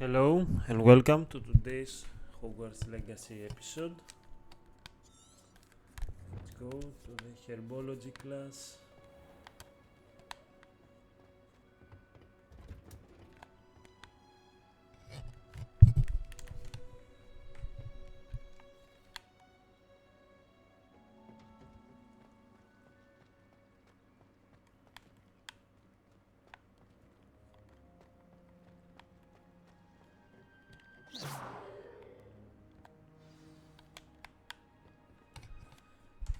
Hello and welcome to today's Hogwarts Legacy episode. Let's go to the Herbology class.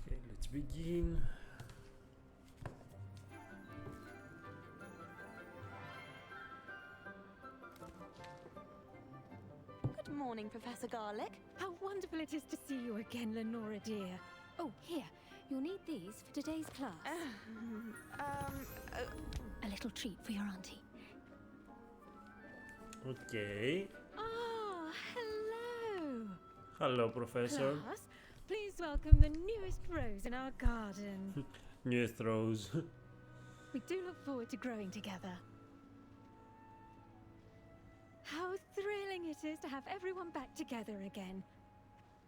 Okay, let's begin. Good morning, Professor Garlick. How wonderful it is to see you again, Lenora dear. Oh, here, you'll need these for today's class. A little treat for your auntie. Okay. Ah, hello. Hello, Professor. Class, please welcome the newest rose in our garden. Newest rose. We do look forward to growing together. How thrilling it is to have everyone back together again.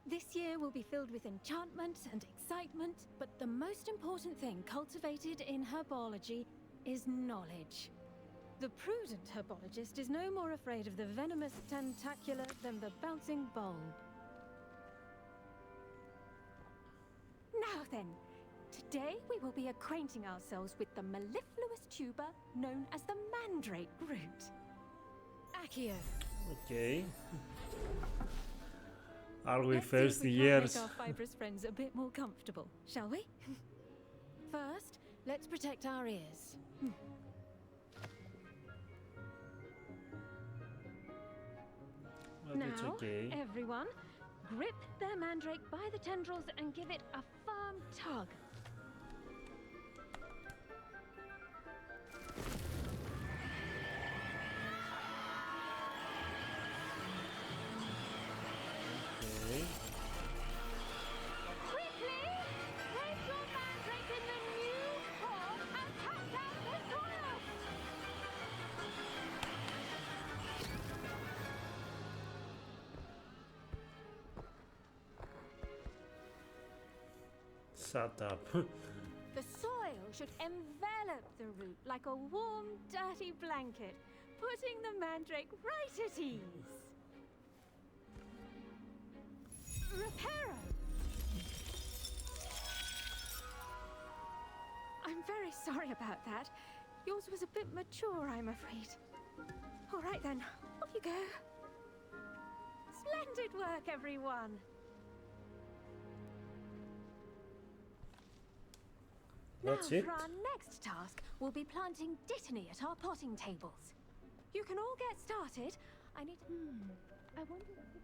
This year will be filled with enchantment and excitement, but the most important thing cultivated in herbology is knowledge. The prudent herbologist is no more afraid of the venomous tentacular than the bouncing bowl. Now then, today we will be acquainting ourselves with the mellifluous tuber known as the Mandrake root. Accio. Okay. Are we Let's first see if we years? can make our fibrous friends a bit more comfortable, shall we? First, let's protect our ears. But it's Now, okay. everyone, grip their mandrake by the tendrils and give it a firm tug. Okay. Quickly, place your mandrake in the new pot and tap down the soil. Shut up. The soil should envelop the root like a warm, dirty blanket, putting the mandrake right at ease. Reparo! I'm very sorry about that. Yours was a bit mature, I'm afraid. All right then, off you go. Splendid work, everyone. That's Now, it? for our next task, we'll be planting dittany at our potting tables. You can all get started. I need. I wonder if this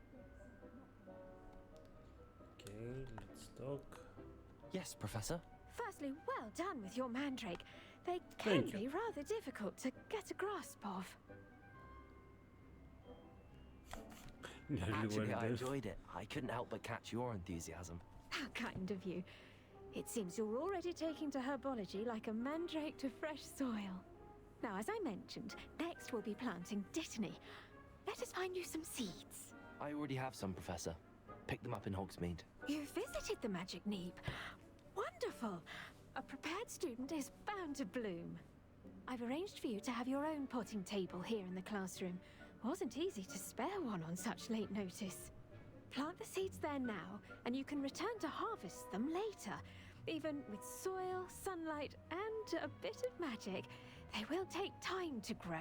Okay, let's talk. Yes, Professor. Firstly, well done with your mandrake. They can Thank you. be rather difficult to get a grasp of. Nearly Actually, went I there. enjoyed it. I couldn't help but catch your enthusiasm. How kind of you. It seems you're already taking to herbology like a mandrake to fresh soil. Now, as I mentioned, next we'll be planting dittany. Let us find you some seeds. I already have some, Professor. Picked them up in Hogsmeade. You visited the Magic Neep. Wonderful! A prepared student is bound to bloom. I've arranged for you to have your own potting table here in the classroom. Wasn't easy to spare one on such late notice. Plant the seeds there now, and you can return to harvest them later. Even with soil, sunlight, and a bit of magic, they will take time to grow.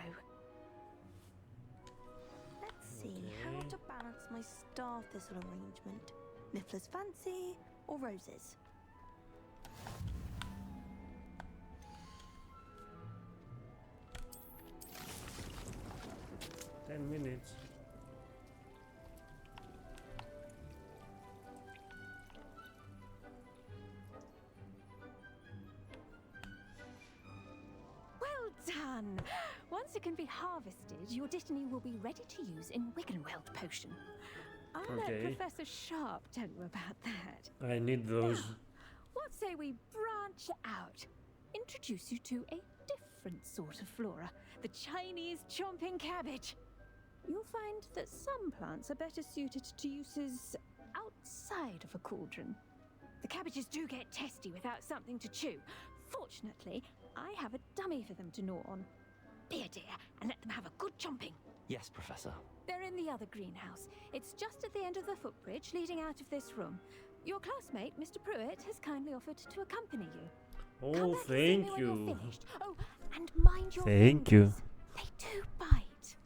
Let's see how Okay. to balance my star thistle arrangement. Niffler's fancy or roses? Ten minutes. Well done! Once it can be harvested, your dittany will be ready to use in Wiggenweld potion. I'll Okay. let Professor Sharp tell you about that. I need those. What say we branch out? Introduce you to a different sort of flora, the Chinese chomping cabbage. you'll find that some plants are better suited to uses outside of a cauldron. The cabbages do get testy without something to chew. Fortunately, I have a dummy for them to gnaw on. Be a dear and let them have a good chomping. Yes, Professor. They're in the other greenhouse. It's just at the end of the footbridge leading out of this room. Your classmate, Mr. Pruitt, has kindly offered to accompany you. Come Oh, back and see me thank when you're you. finished. Oh, and mind your Thank you. fingers. They do bite.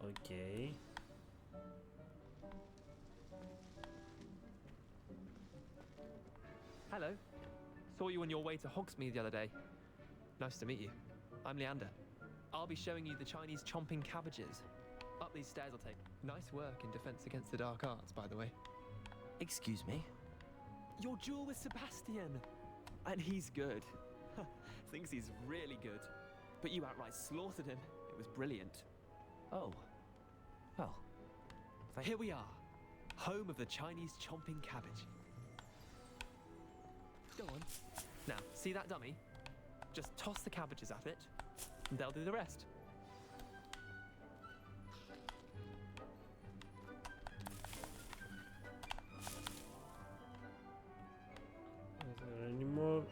Okay. Hello. Saw you on your way to Hogsmeade the other day. Nice to meet you. I'm Leander. I'll be showing you the Chinese chomping cabbages. Up these stairs will take. Nice work in defense against the dark arts, by the way. Excuse me? Your duel with Sebastian! And he's good. Thinks he's really good. But you outright slaughtered him. It was brilliant. Oh. Well. Here we are. Home of the Chinese chomping cabbage. Go on. Now, see that dummy? Just toss the cabbages at it, and they'll do the rest. Is there any more?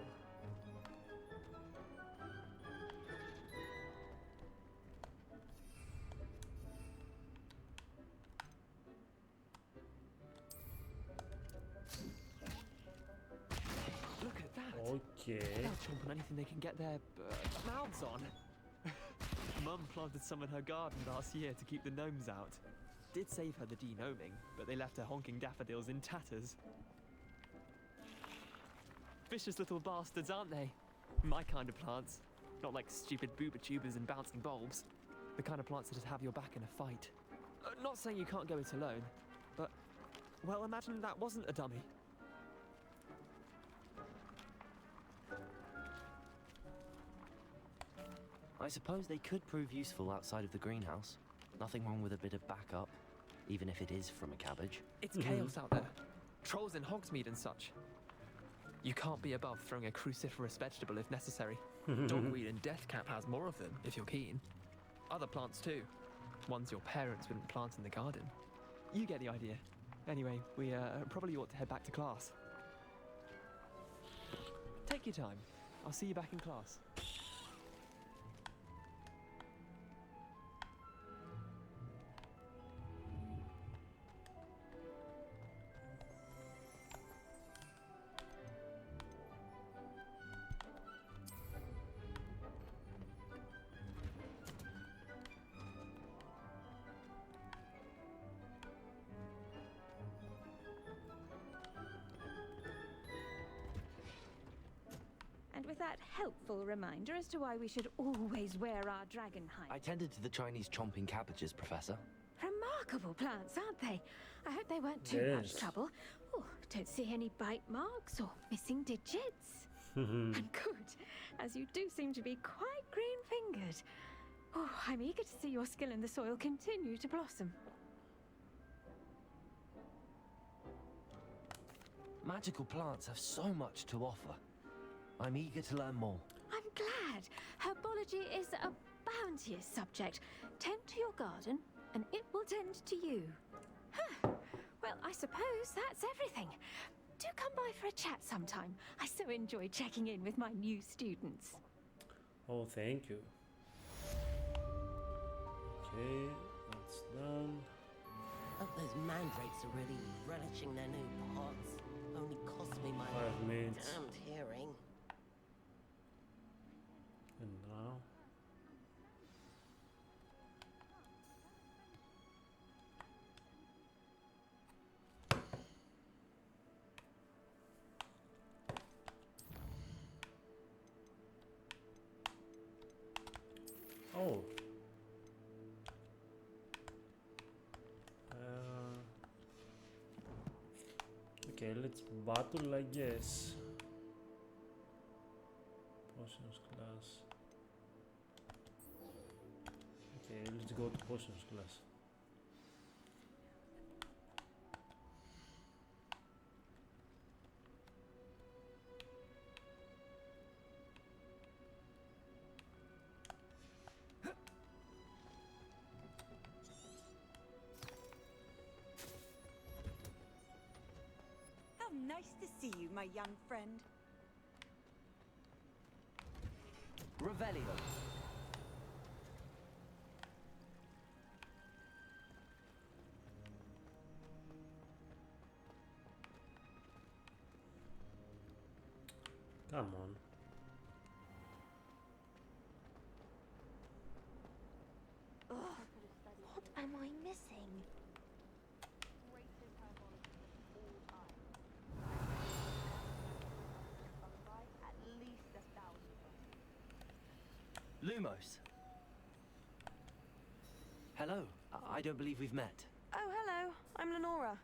Look at that. Okay. They'll chomp on anything they can get their mouths on. Mum planted some in her garden last year to keep the gnomes out. Did save her the de-gnoming, but they left her honking daffodils in tatters. Vicious little bastards, aren't they? My kind of plants. Not like stupid booba tubers and bouncing bulbs. The kind of plants that'd have your back in a fight. Not saying you can't go it alone, but, well, imagine that wasn't a dummy. I suppose they could prove useful outside of the greenhouse. Nothing wrong with a bit of backup, even if it is from a cabbage. It's chaos out there. Trolls in Hogsmeade and such. You can't be above throwing a cruciferous vegetable if necessary. Dogweed and deathcap has more of them, if you're keen. Other plants too. Ones your parents wouldn't plant in the garden. You get the idea. Anyway, we probably ought to head back to class. Take your time. I'll see you back in class. And with that helpful reminder as to why we should always wear our dragon hide. I tended to the Chinese chomping cabbages, Professor. Remarkable plants, aren't they? I hope they weren't too much Yes. trouble. Oh, don't see any bite marks or missing digits. And good, as you do seem to be quite green-fingered. Oh, I'm eager to see your skill in the soil continue to blossom. Magical plants have so much to offer. I'm eager to learn more. I'm glad. Herbology is a bounteous subject. Tend to your garden, and it will tend to you. Huh. Well, I suppose that's everything. Do come by for a chat sometime. I so enjoy checking in with my new students. Oh, thank you. Okay, that's done. Hope those mandrakes are really relishing their new pots. Only cost me my 5 minutes. damned hearing. And now. Oh. Okay, let's battle, I guess. Potions class. Okay, let's go to potions class. to see you, my young friend. Revelio. Come on. Ugh, what am I missing? Lumos. Hello. I don't believe we've met. Oh, hello. I'm Lenora.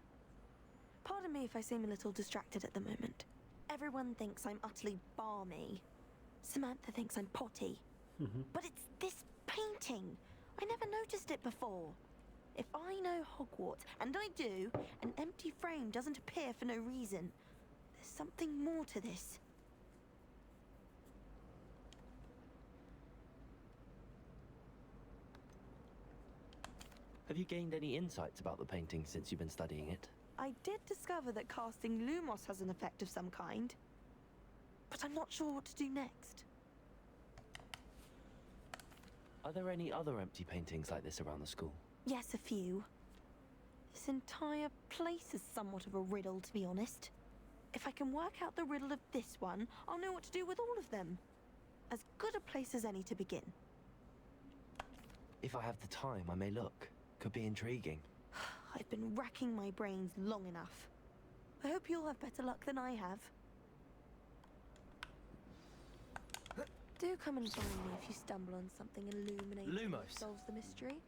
Pardon me if I seem a little distracted at the moment. Everyone thinks I'm utterly balmy. Samantha thinks I'm potty. But it's this painting. I never noticed it before. If I know Hogwarts, and I do, an empty frame doesn't appear for no reason. There's something more to this. Have you gained any insights about the painting since you've been studying it? I did discover that casting Lumos has an effect of some kind. But I'm not sure what to do next. Are there any other empty paintings like this around the school? Yes, a few. This entire place is somewhat of a riddle, to be honest. If I can work out the riddle of this one, I'll know what to do with all of them. As good a place as any to begin. If I have the time, I may look. Could be intriguing. I've been racking my brains long enough. I hope you'll have better luck than I have. Do come and find me if you stumble on something illuminating that Lumos. solves the mystery.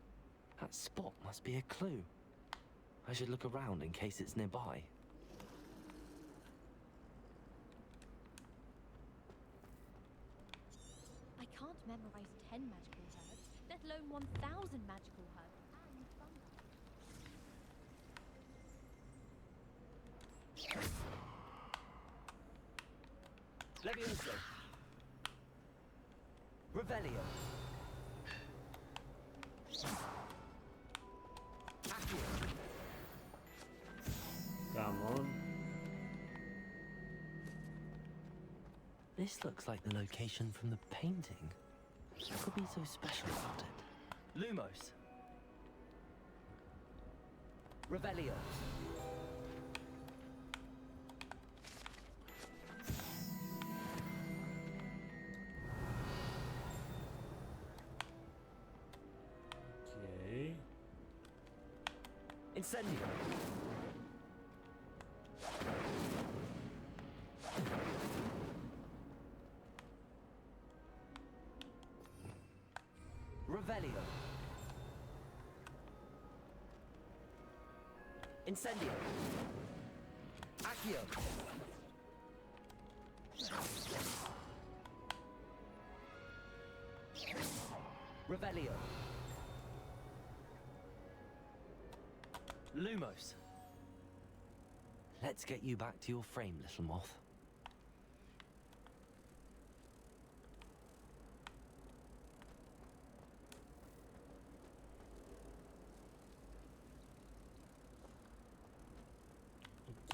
That spot must be a clue. I should look around in case it's nearby. I can't memorize 10 magical herbs, let alone 1,000 magical herbs and fungi. Levioso. Revelio. Accio. Come on. This looks like the location from the painting. What could be so special about it? Lumos. Revelio. Okay. Incendio. Revelio. Incendio. Accio. Revelio. Lumos. Let's get you back to your frame, little moth.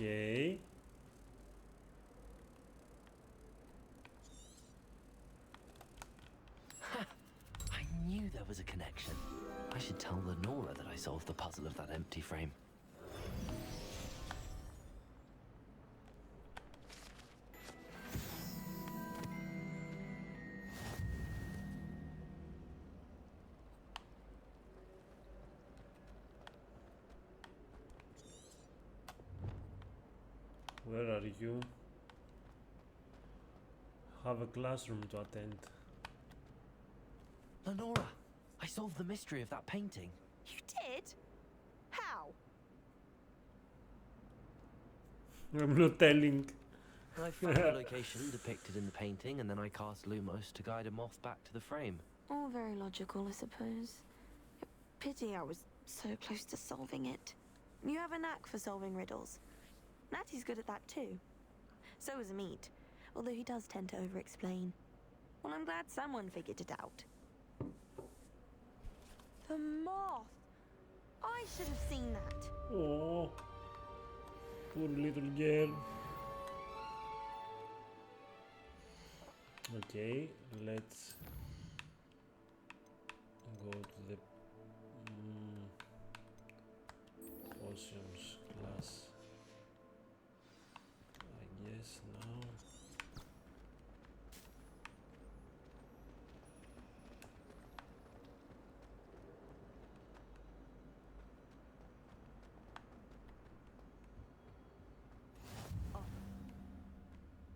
Okay. I knew there was a connection. I should tell Lenora that I solved the puzzle of that empty frame. Where are you? Have a classroom to attend. Lenora, I solved the mystery of that painting. You did? How? I'm not telling. I found the location depicted in the painting, and then I cast Lumos to guide a moth back to the frame. All very logical, I suppose. Pity I was so close to solving it. You have a knack for solving riddles. Natty's good at that too. So is Amit, although he does tend to over-explain. Well, I'm glad someone figured it out. The moth! I should have seen that. Oh, poor little girl. Okay, let's go to the potions class. I guess now.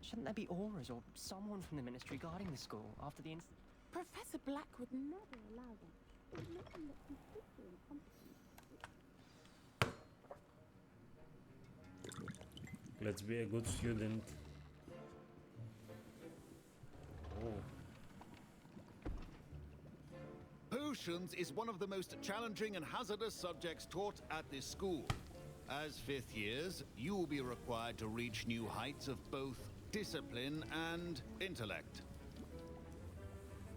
Shouldn't there be auras or someone from the ministry guarding the school after the incident? Professor Black would never allow that. It makes him look completely incompetent. Let's be a good student. Oh. Potions is one of the most challenging and hazardous subjects taught at this school. As fifth years, you will be required to reach new heights of both discipline and intellect.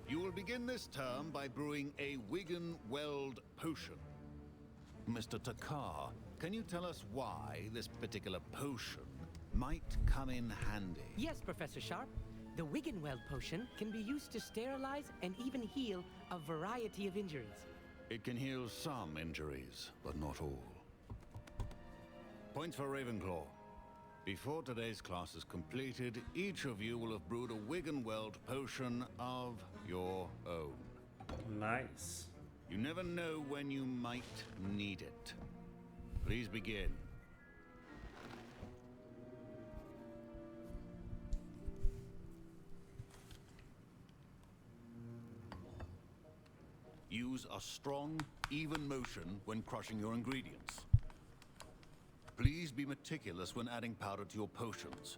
You will begin this term by brewing a Wigan-Weld potion. Mr. Takar, can you tell us why this particular potion might come in handy? Yes, Professor Sharp. The Wigan-Weld potion can be used to sterilize and even heal a variety of injuries. It can heal some injuries, but not all. Points for Ravenclaw. Before today's class is completed, each of you will have brewed a Wigan-Weld potion of your own. Nice. You never know when you might need it. Please begin. Use a strong, even motion when crushing your ingredients. Please be meticulous when adding powder to your potions.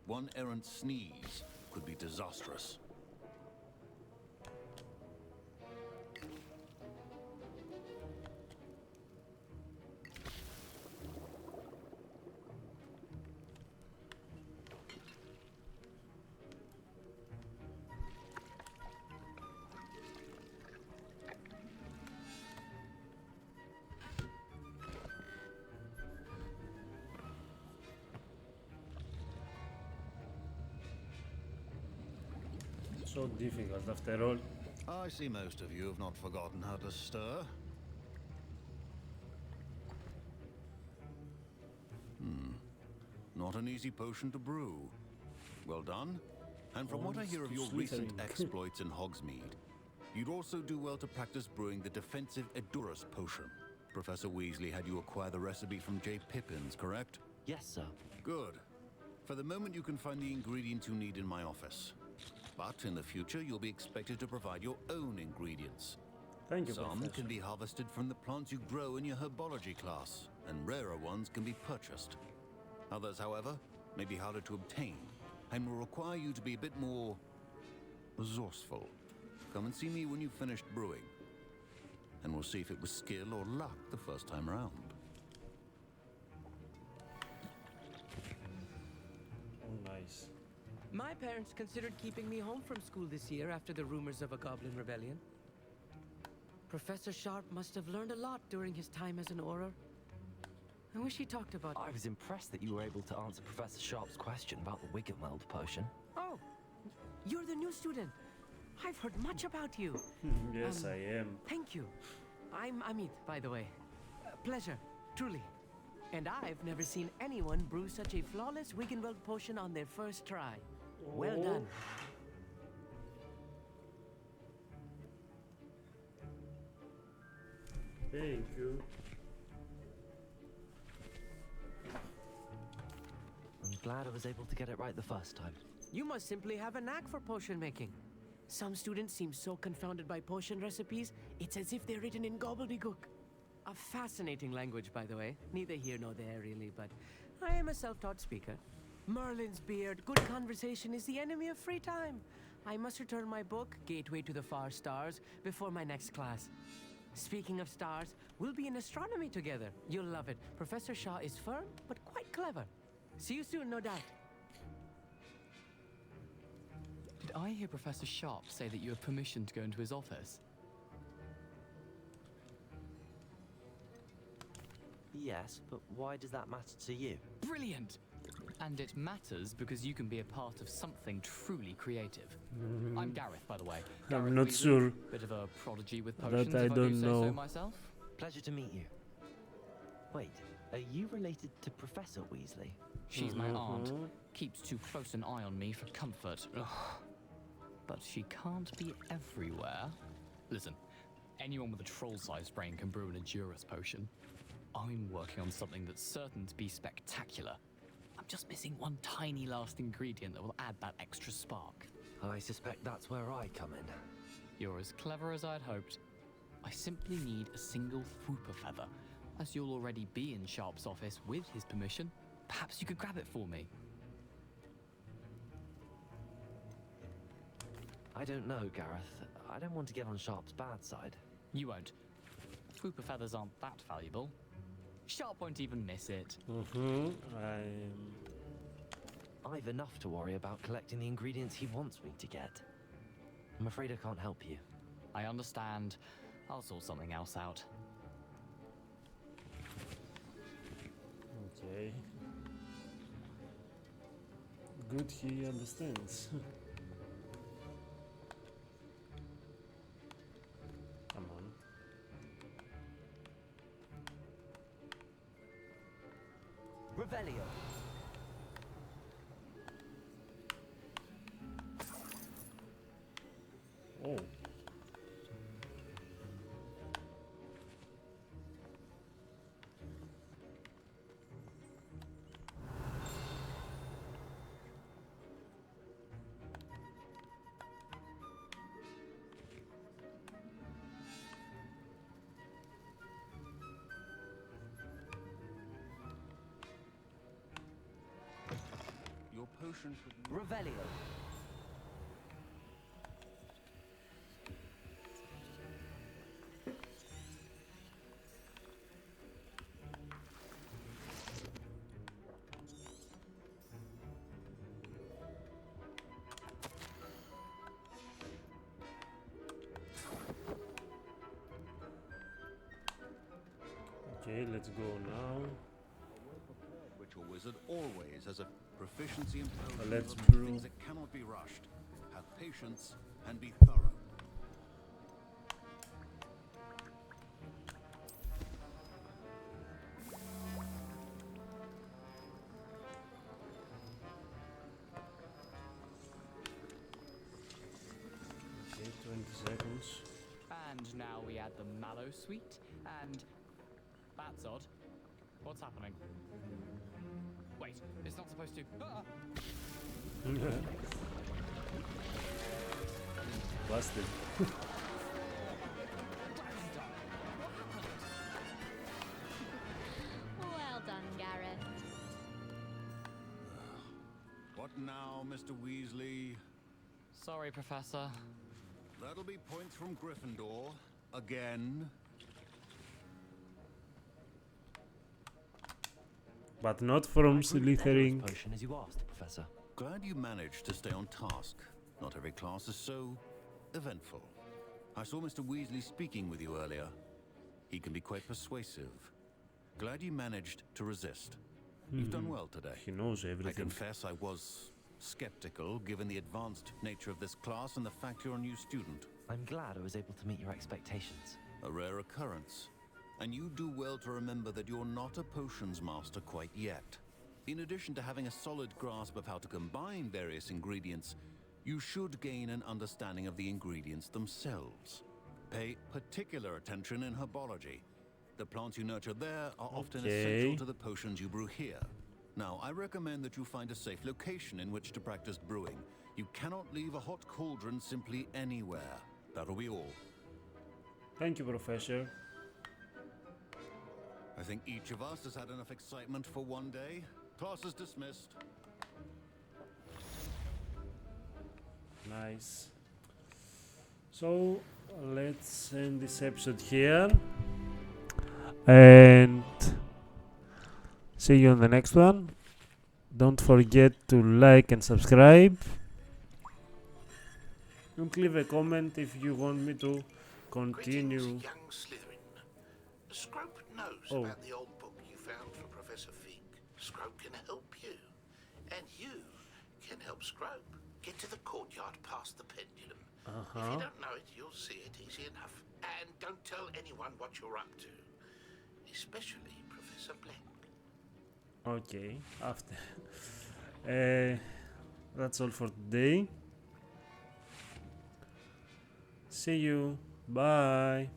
One errant sneeze could be disastrous. So difficult after all. I see most of you have not forgotten how to stir. Not an easy potion to brew. Well done. And from what I hear of your recent exploits in Hogsmeade, you'd also do well to practice brewing the defensive Edurus potion. Professor Weasley had you acquire the recipe from J. Pippins, correct? Yes, sir. Good. For the moment, you can find the ingredients you need in my office. But in the future, you'll be expected to provide your own ingredients. Thank you, Some Professor. can be harvested from the plants you grow in your herbology class, and rarer ones can be purchased. Others, however, may be harder to obtain, and will require you to be a bit more resourceful. Come and see me when you've finished brewing, and we'll see if it was skill or luck the first time around. Oh, nice. My parents considered keeping me home from school this year after the rumors of a goblin rebellion. Professor Sharp must have learned a lot during his time as an Auror. I wish he talked about... I was impressed that you were able to answer Professor Sharp's question about the Wigan-Weld potion. Oh, you're the new student. I've heard much about you. Yes, I am. Thank you. I'm Amit, by the way. Pleasure, truly. And I've never seen anyone brew such a flawless Wigan-Weld potion on their first try. Well done. Thank you. I'm glad I was able to get it right the first time. You must simply have a knack for potion making. Some students seem so confounded by potion recipes, it's as if they're written in gobbledygook. A fascinating language, by the way. Neither here nor there, really, but I am a self-taught speaker. Merlin's beard, good conversation is the enemy of free time. I must return my book, Gateway to the Far Stars, before my next class. Speaking of stars, we'll be in astronomy together. You'll love it. Professor Shaw is firm, but quite clever. See you soon, no doubt. Did I hear Professor Sharp say that you have permission to go into his office? Yes, but why does that matter to you? Brilliant! And it matters because you can be a part of something truly creative. I'm Gareth, by the way. I'm not sure. Bit of a prodigy with That potions, I if I do don't say know. so myself. Pleasure to meet you. Wait, are you related to Professor Weasley? She's my aunt. Keeps too close an eye on me for comfort. Ugh. But she can't be everywhere. Listen, anyone with a troll-sized brain can brew an Endurus potion. I'm working on something that's certain to be spectacular. I'm just missing one tiny last ingredient that will add that extra spark. I suspect that's where I come in. You're as clever as I'd hoped. I simply need a single Fwooper feather. As you'll already be in Sharp's office with his permission, perhaps you could grab it for me. I don't know, Gareth. I don't want to get on Sharp's bad side. You won't. Fwooper feathers aren't that valuable. Sharp won't even miss it. I've enough to worry about collecting the ingredients he wants me to get. I'm afraid I can't help you. I understand. I'll sort something else out. Okay. Good, he understands. Come on. Revelio. Oh. Your potion should... Revelio. Okay, let's go now. Ritual wizard always has a proficiency in potions Let's of brew. things that cannot be rushed. Have patience and be thorough. Okay, 20 seconds. And now we add the mallow sweet, and that's odd. What's happening? Wait, it's not supposed to. Ah! Busted. Well done, Gareth. What now, Mr. Weasley? Sorry, Professor. That'll be points from Gryffindor. Again. But not from I brewed an Slytherin. Endurus potion as you asked, Professor. Glad you managed to stay on task. Not every class is so eventful. I saw Mr. Weasley speaking with you earlier. He can be quite persuasive. Glad you managed to resist. You've done well today. He knows I everything. confess I was skeptical, given the advanced nature of this class and the fact you're a new student. I'm glad I was able to meet your expectations. A rare occurrence. And you do well to remember that you're not a potions master quite yet. In addition to having a solid grasp of how to combine various ingredients, you should gain an understanding of the ingredients themselves. Pay particular attention in herbology. The plants you nurture there are often essential to the potions you brew here. Now, I recommend that you find a safe location in which to practice brewing. You cannot leave a hot cauldron simply anywhere. That'll be all. Thank you, Professor. I think each of us has had enough excitement for one day. Class is dismissed. Nice. So, let's end this episode here. And see you on the next one. Don't forget to like and subscribe. And leave a comment if you want me to continue. Greetings, young Slytherin. Scrope knows about the old book you found for Professor Fig. Scrope can help you. And you can help Scrope get to the courtyard past the pendulum. If Uh-huh. you don't know it, you'll see it easy enough. And don't tell anyone what you're up to. Especially Professor Blank. Okay, after. That's all for today. See you. Bye.